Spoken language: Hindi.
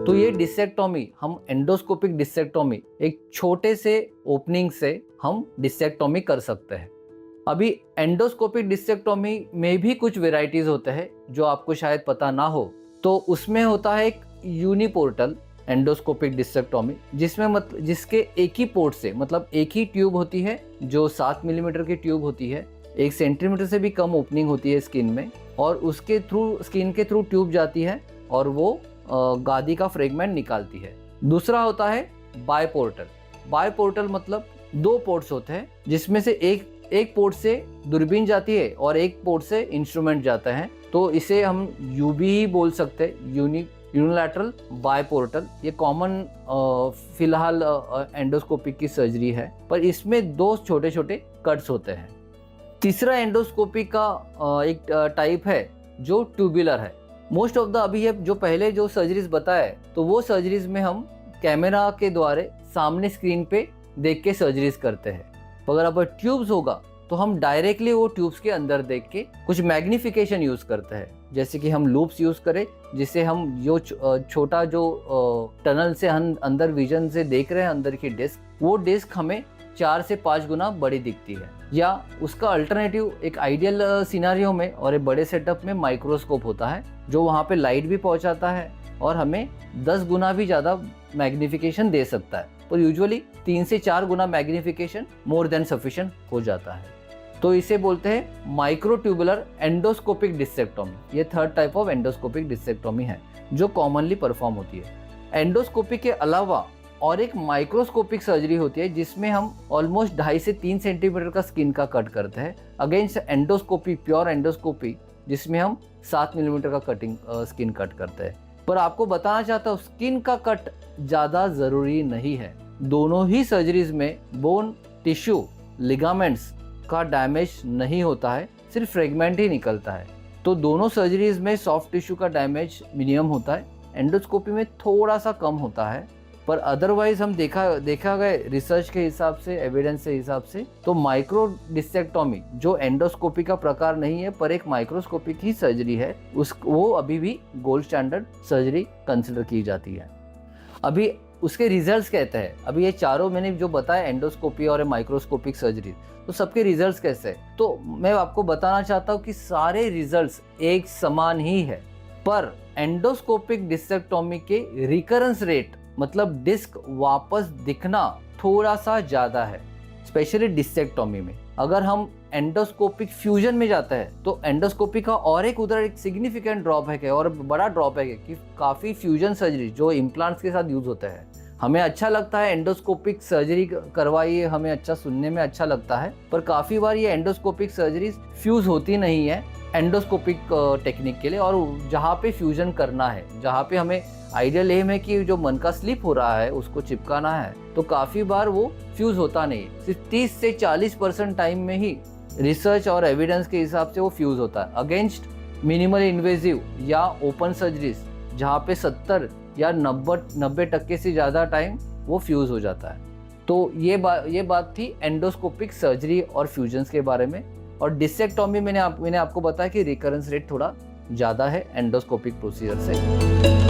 तो ये डिसेक्टोमी, हम एंडोस्कोपिक डिसेक्टोमी, एक छोटे से ओपनिंग से हम डिसेक्टोमी कर सकते हैं। अभी एंडोस्कोपिक डिसेक्टोमी में भी कुछ वेराइटीज होते हैं जो आपको शायद पता ना हो। तो उसमें होता है एक यूनिपोर्टल एंडोस्कोपिक डिसेक्टोमी, जिसके एक ही पोर्ट से, मतलब एक ही ट्यूब होती है जो 7 मिलीमीटर की ट्यूब होती है, 1 सेंटीमीटर से भी कम ओपनिंग होती है स्किन में, और उसके थ्रू, स्किन के थ्रू ट्यूब जाती है और वो गादी का फ्रेगमेंट निकालती है। दूसरा होता है बायपोर्टल। बायपोर्टल मतलब 2 पोर्ट्स होते हैं, जिसमें से एक पोर्ट से दूरबीन जाती है और एक पोर्ट से इंस्ट्रूमेंट जाता है। तो इसे हम यूबी ही बोल सकते हैं, यूनिलैटरल बायपोर्टल। ये कॉमन फिलहाल एंडोस्कोपिक की सर्जरी है, पर इसमें 2 छोटे छोटे कट्स होते हैं। तीसरा एंडोस्कोपी का एक टाइप है जो ट्यूबुलर है। मोस्ट ऑफ द अभी ये जो पहले जो सर्जरीज बताए, तो वो सर्जरीज में हम कैमरा के द्वारा सामने स्क्रीन पे देख के सर्जरीज करते हैं। अगर अब ट्यूब्स होगा तो हम डायरेक्टली वो ट्यूब्स के अंदर देख के कुछ मैग्निफिकेशन यूज करते हैं, जैसे कि हम लूप्स यूज करें, जिससे हम जो छोटा जो टनल से हम अंदर विजन से देख रहे हैं अंदर की डिस्क, वो डिस्क हमें 4 से 5 गुना बड़ी दिखती है। या उसका अल्टरनेटिव एक आइडियल सिनारियो में और एक बड़े सेटअप में माइक्रोस्कोप होता है, जो वहाँ पे लाइट भी पहुँचाता है और हमें 10 गुना भी ज़्यादा मैग्निफिकेशन दे सकता है। पर यूजुअली 3 से 4 गुना मैग्निफिकेशन मोर देन सफिशिएंट हो जाता है। तो इसे बोलते हैं माइक्रोट्यूबुलर एंडोस्कोपिक डिसेक्टोमी। ये थर्ड टाइप ऑफ एंडोस्कोपिक डिसेक्टोमी है जो कॉमनली परफॉर्म होती है। एंडोस्कोपी के अलावा और एक माइक्रोस्कोपिक सर्जरी होती है, जिसमें हम ऑलमोस्ट 2.5 से 3 सेंटीमीटर का स्किन का कट करते हैं, अगेंस्ट एंडोस्कोपी, प्योर एंडोस्कोपी, जिसमें हम 7 मिलीमीटर का कटिंग स्किन कट करते हैं। पर आपको बताना चाहता हूँ, स्किन का कट ज़्यादा ज़रूरी नहीं है। दोनों ही सर्जरीज में बोन टिश्यू, लिगामेंट्स का डैमेज नहीं होता है, सिर्फ फ्रेगमेंट ही निकलता है। तो दोनों सर्जरीज में सॉफ्ट टिश्यू का डैमेज मिनिमम होता है, एंडोस्कोपी में थोड़ा सा कम होता है। पर अदरवाइज हम देखा गए रिसर्च के हिसाब से, एविडेंस के हिसाब से, तो माइक्रो डिसेक्टोमी जो एंडोस्कोपी का प्रकार नहीं है पर एक माइक्रोस्कोपिक ही सर्जरी है, वो अभी भी गोल्ड स्टैंडर्ड सर्जरी कंसिडर की जाती है। अभी उसके रिजल्ट्स कहते हैं, अभी ये चारों मैंने जो बताया, एंडोस्कोपी और माइक्रोस्कोपिक सर्जरी, तो सबके रिजल्ट्स कैसे है, तो मैं आपको बताना चाहता हूँ कि सारे रिजल्ट्स एक समान ही है। पर एंडोस्कोपिक डिसेक्टोमी के रिकरेंस रेट, मतलब डिस्क वापस दिखना थोड़ा सा ज़्यादा है, स्पेशली डिसेक्टोमी में। अगर हम एंडोस्कोपिक फ्यूजन में जाते हैं तो एंडोस्कोपी का और एक उधर एक सिग्निफिकेंट ड्रॉबैक है, और बड़ा ड्रॉबैक है कि काफ़ी फ्यूजन सर्जरी जो इम्प्लांट्स के साथ यूज होते हैं, हमें अच्छा लगता है एंडोस्कोपिक सर्जरी करवाइए, हमें अच्छा सुनने में अच्छा लगता है, पर काफ़ी बार ये एंडोस्कोपिक सर्जरी फ्यूज होती नहीं है एंडोस्कोपिक टेक्निक के लिए। और जहाँ पे फ्यूजन करना है, जहाँ पे हमें आइडियल एम है कि जो मन का स्लिप हो रहा है उसको चिपकाना है, तो काफ़ी बार वो फ्यूज होता नहीं है। सिर्फ 30 से 40% टाइम में ही रिसर्च और एविडेंस के हिसाब से वो फ्यूज होता है, अगेंस्ट मिनिमल इन्वेजिव या ओपन सर्जरीज जहाँ पे 70 या 90% से ज़्यादा टाइम वो फ्यूज हो जाता है। तो ये बात थी एंडोस्कोपिक सर्जरी और फ्यूजन्स के बारे में। और डिसेक्टोमी मैंने आपको बताया कि रिकरेंस रेट थोड़ा ज़्यादा है एंडोस्कोपिक प्रोसीजर से।